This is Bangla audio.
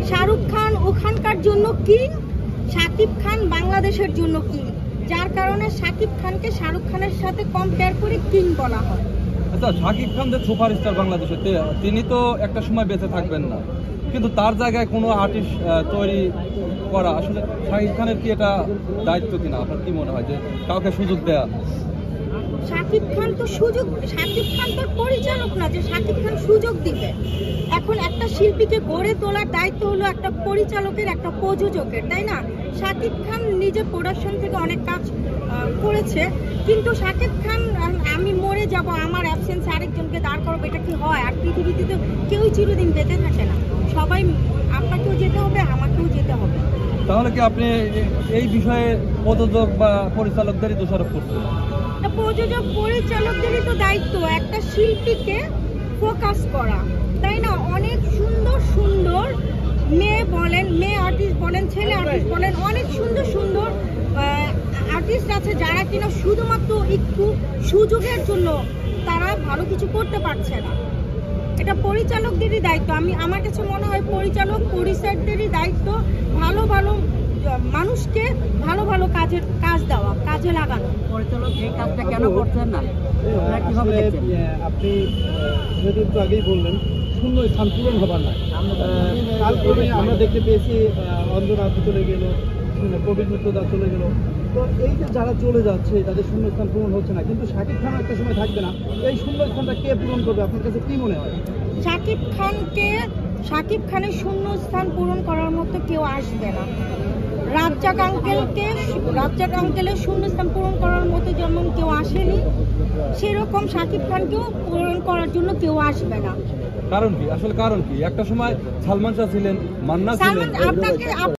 শাহরুখ খান ওখানকার জন্য কিং, শাকিব খান বাংলাদেশের জন্য কিং, যার কারণে শাকিব খানকে শাহরুখ খানের সাথে কম্পেয়ার করে কিং বলা হয়। আচ্ছা, শাকিব খান যে সুপারস্টার বাংলাদেশে, তিনি তো একটা সময় বেঁচে থাকবেন না, কিন্তু তার জায়গায় কোনো আর্টিস্ট তৈরি করা আসলে শাকিব খানের কি এটা দায়িত্ব কিনা? আপনার কি মনে হয় যে কাউকে সুযোগ দেয়া? শাকিব খান তো পরিচালক না যে শাকিব খান সুযোগ দিবে। এখন একটা শিল্পীকে গড়ে তোলার দায়িত্ব হলো একটা পরিচালকের, একটা প্রযোজকের, তাই না? শাকিব খান নিজে প্রোডাকশন থেকে অনেক কাজ করেছে, কিন্তু শাকিব খান আমি মরে যাব, আমার অ্যাবসেন্সে আরেকজনকে দাঁড় করবো, এটা কি হয়? আর পৃথিবীতে তো কেউই চিরদিন বেঁচে থাকে না, সবাই, আপনাকেও যেতে হবে, আমাকেও যেতে হবে। তাহলে কি আপনি এই বিষয়ে প্রযোজক বা পরিচালকদেরই দোষারোপ করছেন? প্রযোজক পরিচালকদেরই তো দায়িত্ব একটা শিল্পীকে ফোকাস করা, তাই না? অনেক সুন্দর সুন্দর মেয়ে বলেন, মেয়ে আর্টিস্ট বলেন, ছেলে আর্টিস্ট বলেন, অনেক সুন্দর সুন্দর আর্টিস্ট আছে যারা কিনা শুধুমাত্র একটু সুযোগের জন্য তারা ভালো কিছু করতে পারছে না। এটা পরিচালকদেরই দায়িত্ব। আমার কাছে মনে হয় পরিচালক পরিচালকদেরই দায়িত্ব ভালো ভালো মানুষকে ভালো ভালো কাজ দেওয়া, কাজে লাগানো। পরিচালক এই কাজটা কেন করছেন না? আপনি যেহেতু একটু আগেই বললেন শূন্য স্থান পূরণ হবার না, কালক্রমে আমরা দেখতে পেয়েছি অঞ্জনা চলে গেল, প্রবীণ মিত্রদা চলে গেল। তো এই যে যারা চলে যাচ্ছে তাদের শূন্য স্থান পূরণ হচ্ছে না, কিন্তু শাকিব খান একটা সময় থাকবে না, এই শূন্য স্থানটা কে পূরণ করবে? আপনার কাছে কি মনে হয়? শাকিব খানের শূন্য স্থান পূরণ করার মতো কেউ আসবে না। রাজ্জাক আঙ্কেলের শূন্য স্থান পূরণ করার মতো যেমন কেউ আসেনি, সেরকম শাকিব খানকেও পূরণ করার জন্য কেউ আসবে না। কারণ কি? আসলে কারণ কি? একটা সময় সালমান শাহ ছিলেন, মান্না ছিলেন।